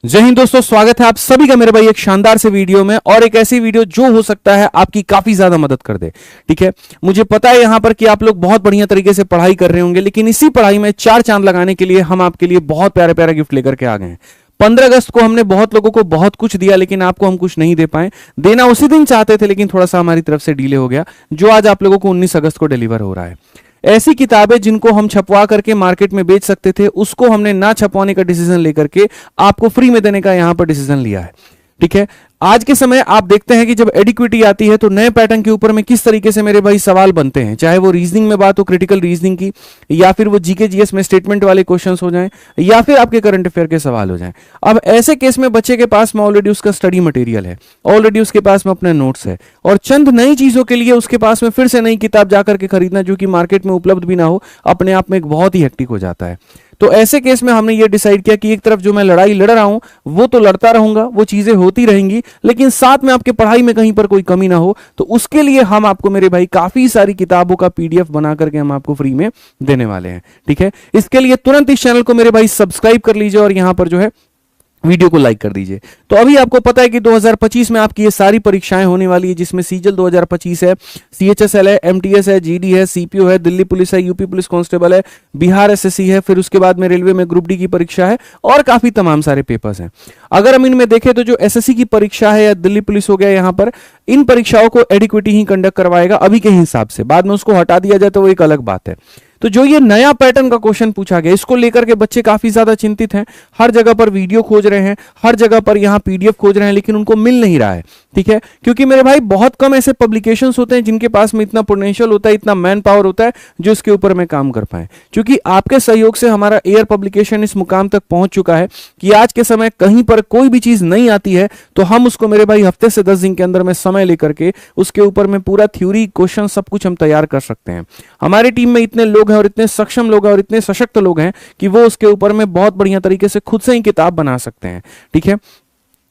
जय हिंद दोस्तों, स्वागत है आप सभी का मेरे भाई एक शानदार से वीडियो में, और एक ऐसी वीडियो जो हो सकता है आपकी काफी ज्यादा मदद कर दे। ठीक है, मुझे पता है यहां पर कि आप लोग बहुत बढ़िया तरीके से पढ़ाई कर रहे होंगे, लेकिन इसी पढ़ाई में चार चांद लगाने के लिए हम आपके लिए बहुत प्यारे प्यारे गिफ्ट लेकर के आ गए हैं। 15 अगस्त को हमने बहुत लोगों को बहुत कुछ दिया, लेकिन आपको हम कुछ नहीं दे पाए। देना उसी दिन चाहते थे, लेकिन थोड़ा सा हमारी तरफ से डिले हो गया, जो आज आप लोगों को 19 अगस्त को डिलीवर हो रहा है। ऐसी किताबें जिनको हम छपवा करके मार्केट में बेच सकते थे, उसको हमने ना छपवाने का डिसीजन लेकर के आपको फ्री में देने का यहां पर डिसीजन लिया है। ठीक है, आज के समय आप देखते हैं कि जब एडिक्विटी आती है तो नए पैटर्न के ऊपर में किस तरीके से मेरे भाई सवाल बनते हैं, चाहे वो रीजनिंग में बात हो, क्रिटिकल रीजनिंग की, या फिर वो जीके जीएस में स्टेटमेंट वाले क्वेश्चंस हो जाएं, या फिर आपके करंट अफेयर के सवाल हो जाएं। अब ऐसे केस में बच्चे के पास में ऑलरेडी उसका स्टडी मटेरियल है, ऑलरेडी उसके पास में अपने नोट्स है, और चंद नई चीजों के लिए उसके पास में फिर से नई किताब जाकर के खरीदना, जो कि मार्केट में उपलब्ध भी ना हो, अपने आप में एक बहुत ही हेक्टिक हो जाता है। तो ऐसे केस में हमने ये डिसाइड किया कि एक तरफ जो मैं लड़ाई लड़ रहा हूं वो तो लड़ता रहूंगा, वो चीजें होती रहेंगी, लेकिन साथ में आपके पढ़ाई में कहीं पर कोई कमी ना हो, तो उसके लिए हम आपको मेरे भाई काफी सारी किताबों का पीडीएफ बना करके हम आपको फ्री में देने वाले हैं। ठीक है, इसके लिए तुरंत इस चैनल को मेरे भाई सब्सक्राइब कर लीजिए और यहां पर जो है वीडियो को लाइक कर दीजिए। तो अभी आपको पता है कि 2025 में आपकी ये सारी परीक्षाएं होने वाली है, जिसमें सीजल 2025 है, सीएचएसएल है, एमटीएस है, जीडी है, सीपीओ है, दिल्ली पुलिस है, यूपी पुलिस कांस्टेबल है, बिहार एसएससी है, फिर उसके बाद में रेलवे में ग्रुप डी की परीक्षा है, और काफी तमाम सारे पेपर्स हैं। अगर हम इनमें देखें तो जो एसएससी की परीक्षा है या दिल्ली पुलिस हो गया, यहां पर इन परीक्षाओं को एडिक्विटी ही कंडक्ट करवाएगा अभी के हिसाब से, बाद में उसको हटा दिया जाए तो वो एक अलग बात है। तो जो ये नया पैटर्न का क्वेश्चन पूछा गया, इसको लेकर के बच्चे काफी ज्यादा चिंतित हैं, हर जगह पर वीडियो खोज रहे हैं, हर जगह पर यहां पीडीएफ खोज रहे हैं, लेकिन उनको मिल नहीं रहा है। ठीक है, क्योंकि मेरे भाई बहुत कम ऐसे पब्लिकेशंस होते हैं जिनके पास में इतना पोटेंशियल होता है, इतना मैन पावर होता है जो इसके ऊपर में काम कर पाए। क्योंकि आपके सहयोग से हमारा एयर पब्लिकेशन इस मुकाम तक पहुंच चुका है कि आज के समय कहीं पर कोई भी चीज नहीं आती है तो हम उसको मेरे भाई हफ्ते से 10 दिन के अंदर में समय लेकर के उसके ऊपर में पूरा थ्योरी, क्वेश्चन, सब कुछ हम तैयार कर सकते हैं। हमारी टीम में इतने लोग हैं और इतने सक्षम लोग हैं और इतने सशक्त लोग हैं कि वो उसके ऊपर में बहुत बढ़िया तरीके से खुद से ही किताब बना सकते हैं। ठीक है,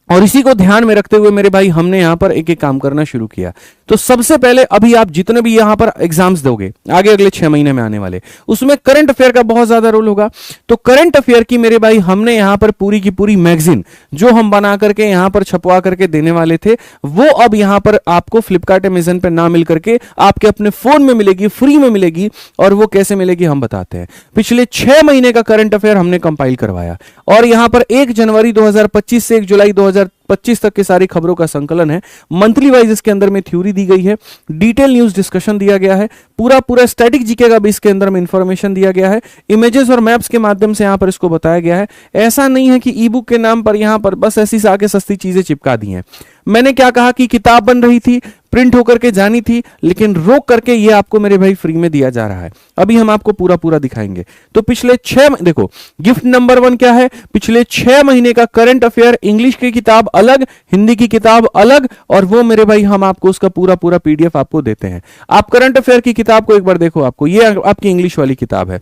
और इसी को ध्यान में रखते हुए मेरे भाई हमने यहां पर एक एक काम करना शुरू किया। तो सबसे पहले अभी आप जितने भी यहां पर एग्जाम्स दोगे आगे अगले 6 महीने में आने वाले, उसमें करंट अफेयर का बहुत ज्यादा रोल होगा। तो करंट अफेयर की मेरे भाई हमने यहां पर पूरी की पूरी मैगजीन जो हम बना करके यहां पर छपवा करके देने वाले थे, वो अब यहां पर आपको फ्लिपकार्ट, अमेजन पे ना मिल करके आपके अपने फोन में मिलेगी, फ्री में मिलेगी। और वो कैसे मिलेगी हम बताते हैं। पिछले 6 महीने का करंट अफेयर हमने कंपाइल करवाया, और यहां पर 1 जनवरी 2025 से 1 जुलाई 2025 तक की सारी खबरों का संकलन है। मंथली वाइज इसके अंदर में थ्योरी दी गई है, डिटेल न्यूज डिस्कशन दिया गया है, पूरा स्टैटिक जीके का भी इसके अंदर में इंफॉर्मेशन दिया गया है, इमेजेस और मैप्स के माध्यम से यहां पर इसको बताया गया है। ऐसा नहीं है कि ई बुक के नाम पर यहां पर बस ऐसी आके सस्ती चीजें चिपका दी हैं। मैंने क्या कहा कि किताब बन रही थी, प्रिंट होकर के जानी थी, लेकिन रोक करके ये आपको मेरे भाई फ्री में दिया जा रहा है। अभी हम आपको पूरा दिखाएंगे। तो पिछले 6 देखो, गिफ्ट नंबर 1 क्या है, पिछले 6 महीने का करंट अफेयर, इंग्लिश की किताब अलग, हिंदी की किताब अलग, और वो मेरे भाई हम आपको उसका पूरा पीडीएफ आपको देते हैं। आप करंट अफेयर की किताब को एक बार देखो, आपको ये आपकी इंग्लिश वाली किताब है,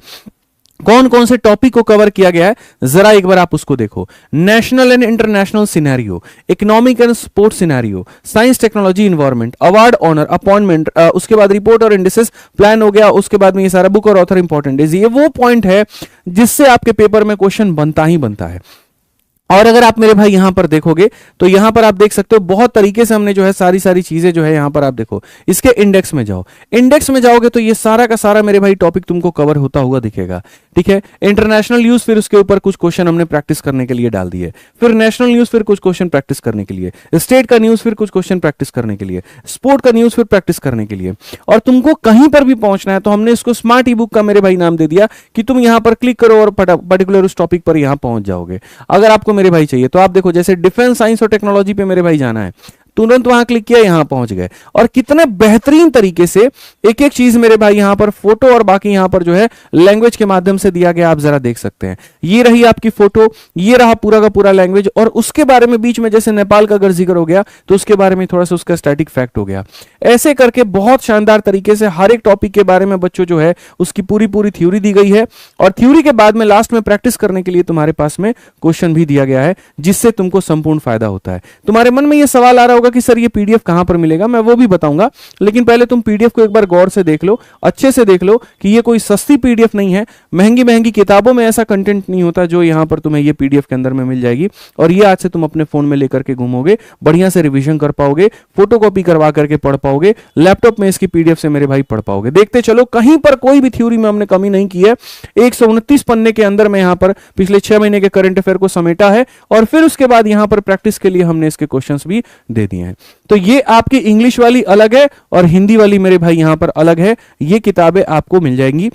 कौन कौन से टॉपिक को कवर किया गया है जरा एक बार आप उसको देखो। National and international scenario, economic and sports scenario, science technology environment, award honour, appointment, उसके बाद रिपोर्ट और इंडिसेस, प्लान हो गया, उसके बाद में ये सारा बुक और ऑथर इंपॉर्टेंट है। ये वो पॉइंट है जिससे आपके पेपर में क्वेश्चन बनता ही बनता है। और अगर आप मेरे भाई यहां पर देखोगे तो यहां पर आप देख सकते हो बहुत तरीके से हमने जो है सारी चीजें जो है यहां पर आप देखो, इसके इंडेक्स में जाओ, इंडेक्स में जाओगे तो ये सारा का सारा मेरे भाई टॉपिक तुमको कवर होता हुआ दिखेगा। ठीक है, इंटरनेशनल न्यूज, फिर उसके ऊपर कुछ क्वेश्चन हमने प्रैक्टिस करने के लिए डाल दिए, फिर नेशनल न्यूज, फिर कुछ क्वेश्चन प्रैक्टिस करने के लिए, स्टेट का न्यूज, फिर कुछ क्वेश्चन प्रैक्टिस करने के लिए, स्पोर्ट का न्यूज, फिर प्रैक्टिस करने के लिए। और तुमको कहीं पर भी पहुंचना है तो हमने इसको स्मार्ट ई बुक का मेरे भाई नाम दे दिया कि तुम यहां पर क्लिक करो और पर्टिकुलर उस टॉपिक पर यहां पहुंच जाओगे। अगर आपको मेरे भाई चाहिए तो आप देखो, जैसे डिफेंस, साइंस और टेक्नोलॉजी पे मेरे भाई जाना है, तुरंत वहां क्लिक किया, यहां पहुंच गए। और कितने बेहतरीन तरीके से एक एक चीज मेरे भाई यहां पर फोटो और बाकी यहां पर जो है लैंग्वेज के माध्यम से दिया गया, आप जरा देख सकते हैं। ये रही आपकी फोटो, ये रहा पूरा का पूरा लैंग्वेज, और उसके बारे में बीच में जैसे नेपाल का अगर जिक्र हो गया तो उसके बारे में थोड़ा सा उसका स्टैटिक फैक्ट हो गया। ऐसे करके बहुत शानदार तरीके से हर एक टॉपिक के बारे में बच्चों जो है उसकी पूरी थ्योरी दी गई है, और थ्योरी के बाद में लास्ट में प्रैक्टिस करने के लिए तुम्हारे पास में क्वेश्चन भी दिया गया है, जिससे तुमको संपूर्ण फायदा होता है। तुम्हारे मन में यह सवाल आ रहा होगा कि सर ये पीडीएफ कहां पर मिलेगा, मैं वो भी बताऊंगा, लेकिन पहले तुम पीडीएफ को एक बार गौर से देख लो, अच्छे से देख लो कि ये कोई सस्ती पीडीएफ नहीं है। महंगी महंगी किताबों में ऐसा कंटेंट नहीं होता जो यहां पर तुम्हें ये पीडीएफ के अंदर में मिल जाएगी, और ये आज से तुम अपने फोन में लेकर के घूमोगे, बढ़िया से रिवीजन कर पाओगे, फोटोकॉपी करवा करके पढ़ पाओगे, लैपटॉप में इसकी पीडीएफ से मेरे भाई पढ़ पाओगे। देखते चलो, कहीं पर कोई भी थ्योरी में हमने कमी नहीं की है। 129 पन्ने के अंदर में यहां पर पिछले 6 महीने के करंट अफेयर को समेटा है, और फिर उसके बाद यहां पर प्रैक्टिस के लिए हमने इसके क्वेश्चंस भी दे दिए हैं। तो ये आपकी इंग्लिश वाली अलग है और हिंदी वाली मेरे भाई यहां पर अलग है। ये किताबें आपको मिल जाएंगी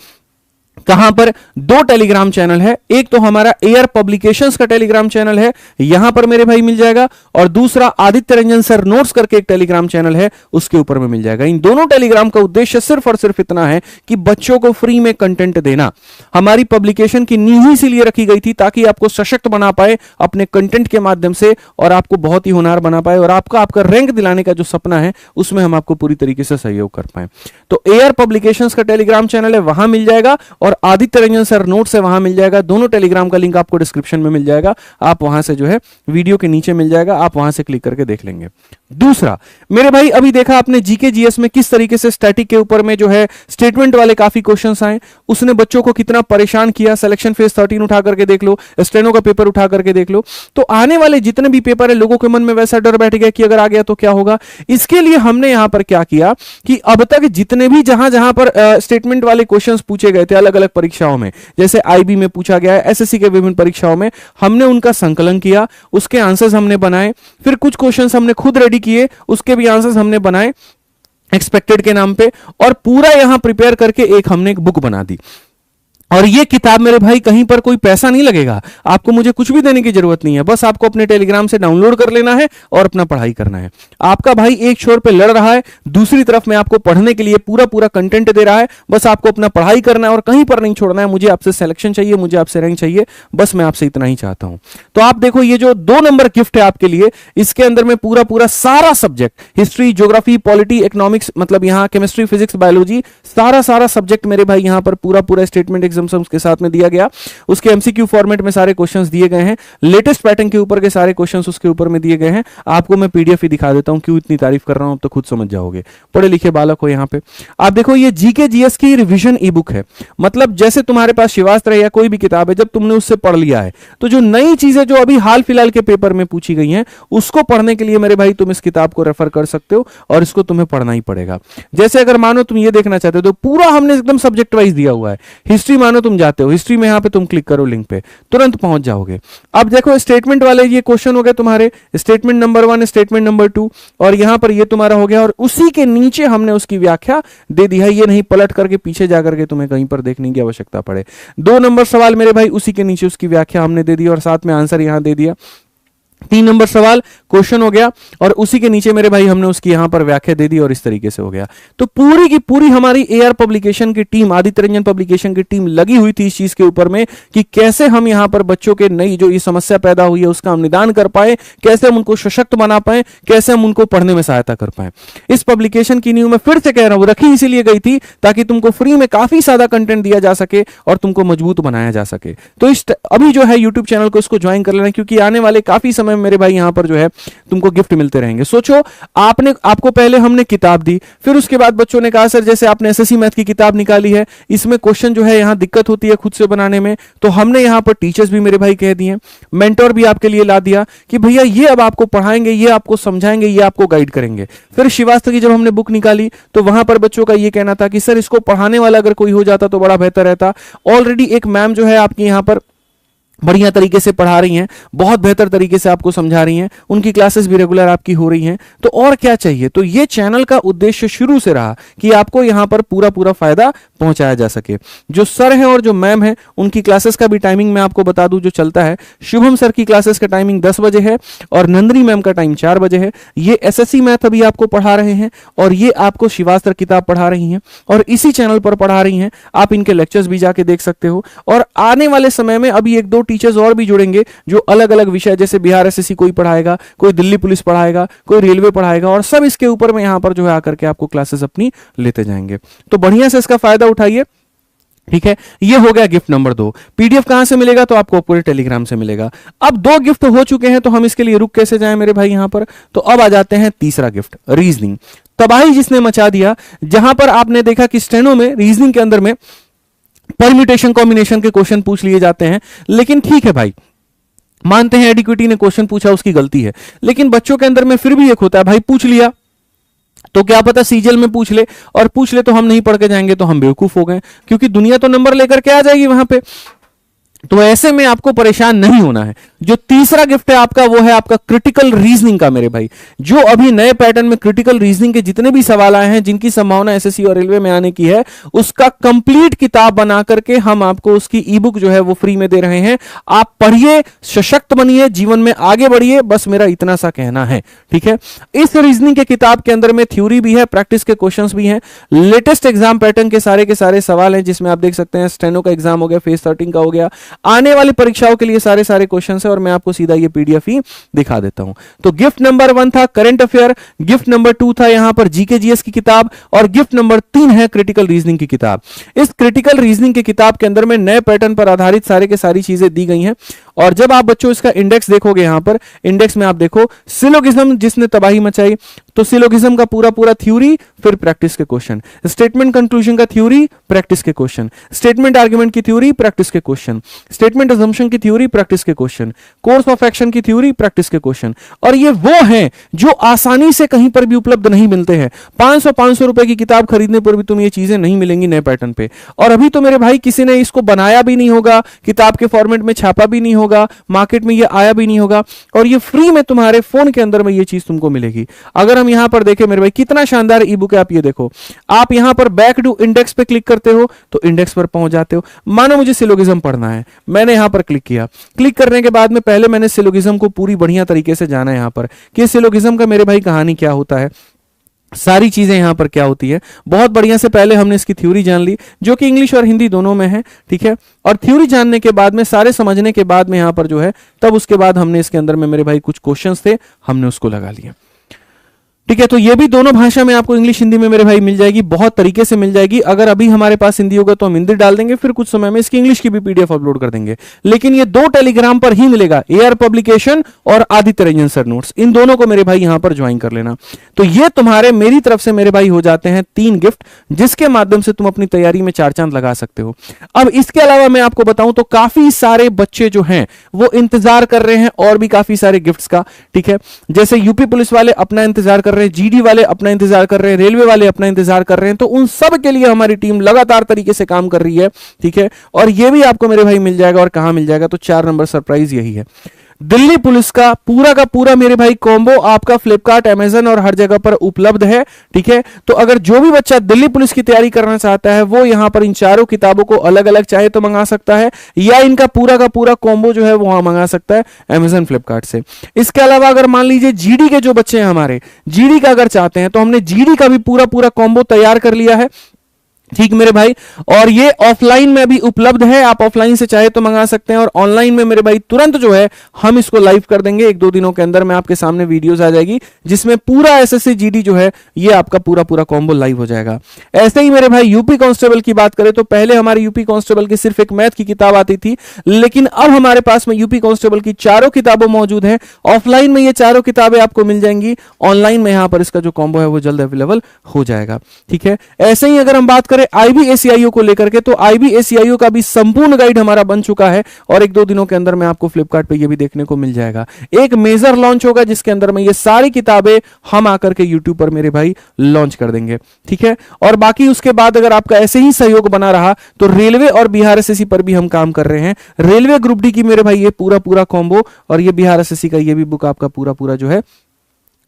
कहां पर? 2 टेलीग्राम चैनल है, एक तो हमारा एयर पब्लिकेशंस का टेलीग्राम चैनल है, यहां पर मेरे भाई मिल जाएगा, और दूसरा आदित्य रंजन सर नोट्स करके एक टेलीग्राम चैनल है, उसके ऊपर में मिल जाएगा। इन दोनों टेलीग्राम का उद्देश्य सिर्फ और सिर्फ इतना है कि बच्चों को फ्री में कंटेंट देना। हमारी पब्लिकेशन की नींव इसीलिए रखी गई थी ताकि आपको सशक्त बना पाए अपने कंटेंट के माध्यम से, और आपको बहुत ही होनहार बना पाए, और आपका रैंक दिलाने का जो सपना है उसमें हम आपको पूरी तरीके से सहयोग कर पाए। तो एयर पब्लिकेशंस का टेलीग्राम चैनल है, वहां मिल जाएगा, और आदित्य रंजन सर नोट से वहां मिल जाएगा। दोनों टेलीग्राम का लिंक आपको डिस्क्रिप्शन में मिल जाएगा, आप वहां से जो है वीडियो के नीचे मिल जाएगा, आप वहां से क्लिक करके देख लेंगे। दूसरा मेरे भाई, अभी देखा आपने जीके जीएस में किस तरीके से स्टैटिक के ऊपर में जो है स्टेटमेंट वाले काफी क्वेश्चंस आए, उसने बच्चों को कितना परेशान किया। सिलेक्शन फेज 13 उठा करके देख लो, स्टेनो का पेपर उठा करके देख लो, तो आने वाले जितने भी पेपर है लोगों के मन में वैसा डर बैठ गया कि अगर आ गया तो क्या होगा। इसके लिए हमने यहां पर क्या किया कि अब तक जितने भी जहां जहां पर स्टेटमेंट वाले क्वेश्चंस पूछे गए थे अलग अलग परीक्षाओं में, जैसे आईबी में पूछा गया है, एसएससी के विभिन्न परीक्षाओं में, हमने उनका संकलन किया, उसके आंसर्स हमने बनाए, फिर कुछ क्वेश्चंस हमने खुद रेडी किए, उसके भी आंसर्स हमने बनाए एक्सपेक्टेड के नाम पे, और पूरा यहां प्रिपेयर करके एक हमने एक बुक बना दी। और ये किताब मेरे भाई कहीं पर कोई पैसा नहीं लगेगा, आपको मुझे कुछ भी देने की जरूरत नहीं है, बस आपको अपने टेलीग्राम से डाउनलोड कर लेना है और अपना पढ़ाई करना है। आपका भाई एक छोर पे लड़ रहा है, दूसरी तरफ में आपको पढ़ने के लिए पूरा पूरा कंटेंट दे रहा है, बस आपको अपना पढ़ाई करना है और कहीं पर नहीं छोड़ना है। मुझे आपसे सिलेक्शन चाहिए, मुझे आपसे रैंक चाहिए, बस मैं आपसे इतना ही चाहता हूं। तो आप देखो, ये जो 2 नंबर गिफ्ट है आपके लिए, इसके अंदर में पूरा पूरा सारा subject, history, geography, polity, economics, मतलब यहां केमिस्ट्री, फिजिक्स, बायोलॉजी, सारा सब्जेक्ट मेरे भाई यहां पर पूरा पूरा स्टेटमेंट एग्जाम के साथ में दिया गया। उसके एमसीक्यू फॉर्मेट में सारे क्वेश्चंस दिए गए हैं, लेटेस्ट पैटर्न के ऊपर के सारे क्वेश्चंस उसके ऊपर में दिए गए हैं। आपको मैं पीडीएफ ही दिखा देता हूं, क्यों इतनी तारीफ कर रहा हूं, तो खुद समझ जाओगे, पढ़े लिखे बालक हो। यहां पे आप देखो, ये जीके जीएस की रिवीजन ई बुक है, मतलब जैसे तुम्हारे पास शिवास्त्र या कोई भी किताब है, जब तुमने उससे पढ़ लिया है तो जो नई चीजें जो अभी हाल फिलहाल के पेपर में पूछी गई हैं, उसको पढ़ने के लिए मेरे भाई तुम इस किताब को रेफर कर सकते हो, और इसको तुम्हें पढ़ना ही पड़ेगा। जैसे अगर मानो तुम ये देखना चाहते हो तो पूरा हमने एकदम सब्जेक्ट वाइज दिया हुआ है। हिस्ट्री मानो तुम जाते हो, हिस्ट्री में यहां पे तुम क्लिक करो लिंक पे, तुरंत पहुंच जाओगे। अब देखो, स्टेटमेंट वाले ये क्वेश्चन हो गए तुम्हारे, स्टेटमेंट नंबर 1, स्टेटमेंट नंबर 2, और यहां पर ये तुम्हारा हो गया, और उसी के नीचे हमने उसकी व्याख्या दे दी है। ये नहीं पलट करके पीछे जाकर के तुम्हें कहीं पर देखने की आवश्यकता पड़े। 2 नंबर सवाल मेरे भाई, उसी के नीचे उसकी व्याख्या हमने दे दी और साथ में आंसर यहां दे दिया। 3 नंबर सवाल क्वेश्चन हो गया, और उसी के नीचे मेरे भाई हमने उसकी यहां पर व्याख्या दे दी, और इस तरीके से हो गया। तो पूरी की पूरी हमारी एआर पब्लिकेशन की टीम, आदित्य रंजन पब्लिकेशन की टीम लगी हुई थी इस चीज के ऊपर में कि कैसे हम यहां पर बच्चों के नई जो ये समस्या पैदा हुई है उसका हम निदान कर पाए, कैसे हम उनको सशक्त बना पाए, कैसे हम उनको पढ़ने में सहायता कर पाए। इस पब्लिकेशन की नींव में फिर से कह रहा हूं, रखी इसीलिए गई थी ताकि तुमको फ्री में काफी ज्यादा कंटेंट दिया जा सके और तुमको मजबूत बनाया जा सके। तो इस अभी जो है यूट्यूब चैनल को इसको ज्वाइन कर लेना, क्योंकि आने वाले काफी समय में मेरे भाई यहां पर जो है तुमको गिफ्ट मिलते रहेंगे। सोचो, आपको पहले हमने किताब दी, फिर उसके बाद बच्चों ने कहा सर जैसे आपने एसएससी मैथ की किताब निकाली है, इसमें क्वेश्चन जो है यहां दिक्कत होती है खुद से बनाने में, तो हमने यहां पर टीचर्स भी मेरे भाई कह दिए, मेंटोर भी आपके लिए ला दिया कि भैया ये अब आपको पढ़ाएंगे, ये आपको समझाएंगे, ये आपको गाइड करेंगे। फिर शिवास्त्र की जब हमने बुक निकाली तो वहां पर बच्चों का ये कहना था कि सर इसको पढ़ाने वाला अगर कोई हो जाता तो बड़ा बेहतर रहता। ऑलरेडी एक मैम जो है आपकी यहां पर बढ़िया तरीके से पढ़ा रही हैं, बहुत बेहतर तरीके से आपको समझा रही हैं, उनकी क्लासेस भी रेगुलर आपकी हो रही हैं, तो और क्या चाहिए। तो ये चैनल का उद्देश्य शुरू से रहा कि आपको यहां पर पूरा पूरा फायदा पहुंचाया जा सके। जो सर हैं और जो मैम हैं उनकी क्लासेस का भी टाइमिंग मैं आपको बता दूं जो चलता है। शुभम सर की क्लासेस का टाइमिंग 10 बजे है और नंदिनी मैम का टाइम 4 बजे है। ये एसएससी मैथ अभी आपको पढ़ा रहे हैं और ये आपको शिवास्त्र किताब पढ़ा रही हैं और इसी चैनल पर पढ़ा रही हैं। आप इनके लेक्चर्स भी जाके देख सकते हो। और आने वाले समय में अभी 1-2 टीचर्स और भी जुड़ेंगे जो अलग अलग विषय, जैसे बिहार एसएससी कोई पढ़ाएगा, कोई दिल्ली पुलिस पढ़ाएगा, कोई रेलवे पढ़ाएगा, और सब इसके ऊपर में यहां पर जो है आकर के आपको क्लासेस अपनी लेते जाएंगे। तो बढ़िया से इसका फायदा उठाइए। ठीक है, ये हो गया गिफ्ट नंबर 2। पीडीएफ कहां से मिलेगा? तो आपको पूरे टेलीग्राम से मिलेगा। अब 2 गिफ्ट हो चुके हैं, तो हम इसके लिए रुक कैसे जाएं मेरे भाई यहां पर? तो अब आ जाते हैं तीसरा गिफ्ट, रीजनिंग। तबाही जिसने मचा दिया, जहां पर आपने देखा कि स्टेनो में रीजनिंग के अंदर में परम्यूटेशन कॉम्बिनेशन के क्वेश्चन पूछ लिए जाते हैं, लेकिन ठीक है भाई, मानते हैं एडिक्विटी ने क्वेश्चन पूछा, उसकी गलती है, लेकिन बच्चों के अंदर में फिर भी एक होता है भाई, पूछ लिया तो क्या पता सीजीएल में पूछ ले, और पूछ ले तो हम नहीं पढ़ के जाएंगे तो हम बेवकूफ हो गए, क्योंकि दुनिया तो नंबर लेकर के आ जाएगी वहां पे। तो ऐसे में आपको परेशान नहीं होना है। जो तीसरा गिफ्ट है आपका, वो है आपका क्रिटिकल रीजनिंग का मेरे भाई। जो अभी नए पैटर्न में क्रिटिकल रीजनिंग के जितने भी सवाल आए हैं, जिनकी संभावना एसएससी और रेलवे में आने की है, उसका कंप्लीट किताब बना करके हम आपको उसकी ई बुक जो है वो फ्री में दे रहे हैं। आप पढ़िए, सशक्त बनिए, जीवन में आगे बढ़िए, बस मेरा इतना सा कहना है, ठीक है। इस रीजनिंग के किताब के अंदर में थ्योरी भी है, प्रैक्टिस के क्वेश्चंस भी हैं, लेटेस्ट एग्जाम पैटर्न के सारे सवाल हैं, जिसमें आप देख सकते हैं स्टेनो का एग्जाम हो गया, फेज 13 का हो गया, आने वाली परीक्षाओं के लिए सारे क्वेश्चन है, और मैं आपको सीधा ये पीडीएफ ही दिखा देता हूं। तो गिफ्ट नंबर 1 था करंट अफेयर, गिफ्ट नंबर 2 था यहां पर जीके जीएस की किताब, और गिफ्ट नंबर 3 है क्रिटिकल रीजनिंग की किताब। इस क्रिटिकल रीजनिंग की किताब के अंदर में नए पैटर्न पर आधारित सारे के सारी चीजें दी गई हैं। और जब आप बच्चों इसका इंडेक्स देखोगे, यहां पर इंडेक्स में आप देखो सिलोगिज्म जिसने तबाही मचाई, तो सिलोगिज्म का पूरा थ्योरी, फिर प्रैक्टिस के क्वेश्चन, स्टेटमेंट कंक्लूजन का थ्योरी, प्रैक्टिस के क्वेश्चन, स्टेटमेंट आर्गुमेंट की थ्योरी, प्रैक्टिस के क्वेश्चन, स्टेटमेंट अजम्पशन की थ्योरी, प्रैक्टिस के क्वेश्चन, कोर्स ऑफ एक्शन की थ्योरी, प्रैक्टिस के क्वेश्चन। और ये वो हैं जो आसानी से कहीं पर भी उपलब्ध नहीं मिलते हैं। 500 रुपए की किताब खरीदने पर भी तुम्हें ये चीजें नहीं मिलेंगी नए पैटर्न पे। और अभी तो मेरे भाई किसी ने इसको बनाया भी नहीं होगा, किताब के फॉर्मेट में छापा भी नहीं होगा, मार्केट में ये आया भी नहीं होगा, और ये फ्री में तुम्हारे फोन के अंदर में ये चीज तुमको मिलेगी। अगर हम यहां पर देखें मेरे भाई, कितना शानदार ई बुक है, आप ये देखो। आप यहां पर बैक टू इंडेक्स पे क्लिक करते हो तो इंडेक्स पर पहुंच जाते हो। मानो मुझे सिलोगिज्म पढ़ना है, मैंने यहां पर क्लिक किया, क्लिक करने के बाद में पहले मैंने सिलोगिज्म को पूरी बढ़िया तरीके से जाना यहां पर कि सिलोगिज्म का मेरे भाई कहानी क्या होता है, सारी चीजें यहां पर क्या होती है, बहुत बढ़िया से पहले हमने इसकी थ्योरी जान ली, जो कि इंग्लिश और हिंदी दोनों में है, ठीक है। और थ्योरी जानने के बाद में, सारे समझने के बाद में यहां पर जो है, तब उसके बाद हमने इसके अंदर में मेरे भाई कुछ क्वेश्चंस थे, हमने उसको लगा लिया, ठीक है। तो ये भी दोनों भाषा में आपको इंग्लिश हिंदी में मेरे भाई मिल जाएगी, बहुत तरीके से मिल जाएगी। अगर अभी हमारे पास हिंदी होगा तो हम हिंदी डाल देंगे, फिर कुछ समय में इसकी इंग्लिश की भी पीडीएफ अपलोड कर देंगे। लेकिन ये 2 टेलीग्राम पर ही मिलेगा, एआर पब्लिकेशन और आदित्य रंजन सर नोट्स, इन दोनों को मेरे भाई यहां पर ज्वाइन कर लेना। तो ये तुम्हारे मेरी तरफ से मेरे भाई हो जाते हैं 3 गिफ्ट, जिसके माध्यम से तुम अपनी तैयारी में 4 चांद लगा सकते हो। अब इसके अलावा मैं आपको बताऊं तो काफी सारे बच्चे जो हैं वो इंतजार कर रहे हैं और भी काफी सारे गिफ्ट्स का, ठीक है। जैसे यूपी पुलिस वाले अपना इंतजार कर रहे हैं, जीडी वाले अपना इंतजार कर रहे हैं, रेलवे वाले अपना इंतजार कर रहे हैं, तो उन सब के लिए हमारी टीम लगातार तरीके से काम कर रही है, ठीक है। और ये भी आपको मेरे भाई मिल जाएगा, और कहां मिल जाएगा, तो 4 नंबर सरप्राइज यही है। दिल्ली पुलिस का पूरा मेरे भाई कॉम्बो आपका फ्लिपकार्ट, अमेजन और हर जगह पर उपलब्ध है, ठीक है। तो अगर जो भी बच्चा दिल्ली पुलिस की तैयारी करना चाहता है, वो यहां पर इन चारों किताबों को अलग अलग चाहे तो मंगा सकता है, या इनका पूरा का कॉम्बो जो है वो वहां मंगा सकता है अमेजन, फ्लिपकार्ट से। इसके अलावा अगर मान लीजिए जीडी के जो बच्चे हैं हमारे, जीडी का अगर चाहते हैं, तो हमने जीडी का भी पूरा कॉम्बो तैयार कर लिया है, ठीक मेरे भाई। और ये ऑफलाइन में भी उपलब्ध है, आप ऑफलाइन से चाहे तो मंगा सकते हैं, और ऑनलाइन में मेरे भाई तुरंत जो है हम इसको लाइव कर देंगे, 1-2 दिनों के अंदर में आपके सामने वीडियोस आ जाएगी, जिसमें पूरा एसएससी जीडी जो है ये आपका पूरा कॉम्बो लाइव हो जाएगा। ऐसे ही मेरे भाई यूपी कांस्टेबल की बात करें तो पहले हमारे यूपी कांस्टेबल की सिर्फ एक मैथ की किताब आती थी, लेकिन अब हमारे पास में यूपी कांस्टेबल की चारों किताबें मौजूद हैं। ऑफलाइन में ये चारों किताबें आपको मिल जाएंगी, ऑनलाइन में यहां पर इसका जो कॉम्बो है वो जल्द अवेलेबल हो जाएगा, ठीक है। ऐसे ही अगर हम बात करें IBACIO को लेकर के, तो IBACIO का भी संपूर्ण गाइड हमारा बन चुका है, और 1-2 दिनों के अंदर में आपको फ्लिपकार्ट पे ये भी देखने को मिल जाएगा। एक मेजर लॉन्च होगा जिसके अंदर में ये सारी किताबें हम आकर के यूट्यूब पर मेरे भाई लॉन्च कर देंगे, ठीक है। और बाकी उसके बाद अगर आपका ऐसे ही सहयोग बना रहा तो रेलवे और बिहार एसएससी पर भी हम काम कर रहे हैं। रेलवे ग्रुप डी की मेरे भाई ये पूरा कॉम्बो, और ये बिहार एसएससी का ये भी बुक आपका पूरा जो है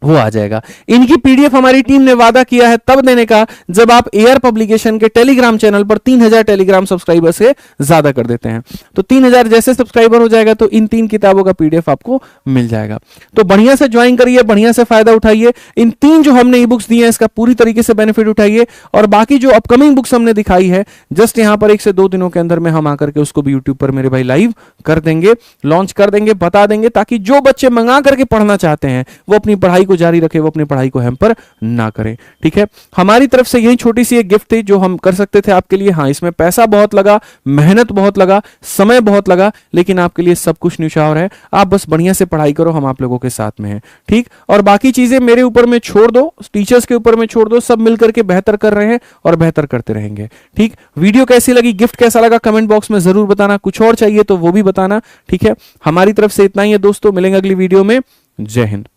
वो आ जाएगा। इनकी पीडीएफ हमारी टीम ने वादा किया है तब देने का जब आप एआर पब्लिकेशन के टेलीग्राम चैनल पर 3000 टेलीग्राम सब्सक्राइबर से ज्यादा कर देते हैं। तो 3000 जैसे सब्सक्राइबर हो जाएगा तो इन 3 किताबों का पीडीएफ आपको मिल जाएगा। तो बढ़िया से ज्वाइन करिए, बढ़िया से फायदा उठाइए। इन 3 जो हमने ई बुक्स दी हैं इसका पूरी तरीके से बेनिफिट उठाइए, और बाकी जो अपकमिंग बुक्स हमने दिखाई है जस्ट यहां पर 1 से 2 दिनों के अंदर में हम आकर के उसको भी यूट्यूब पर मेरे भाई लाइव कर देंगे, लॉन्च कर देंगे, बता देंगे, ताकि जो बच्चे मंगा करके पढ़ना चाहते हैं वो अपनी पढ़ाई को जारी रखें, वो अपनी पढ़ाई को हैम्पर ना करें। ठीक है, हमारी तरफ से यही छोटी सी एक गिफ्ट थी जो हम कर सकते थे आपके लिए। हाँ, इसमें पैसा बहुत लगा, मेहनत बहुत लगा, समय बहुत लगा, लेकिन आपके लिए सब कुछ न्यौछावर है। आप बस बढ़िया से पढ़ाई करो, हम आप लोगों के साथ में हैं। ठीक, और बाकी चीजें मेरे ऊपर में छोड़ दो, टीचर्स के ऊपर में छोड़ दो, सब मिलकर के बेहतर कर रहे हैं और बेहतर करते रहेंगे। ठीक, वीडियो कैसी लगी, गिफ्ट कैसा लगा, कमेंट बॉक्स में जरूर बताना। कुछ और चाहिए तो वो भी बताना। ठीक है, हमारी तरफ से इतना ही है दोस्तों, मिलेंगे अगली वीडियो में। जय हिंद।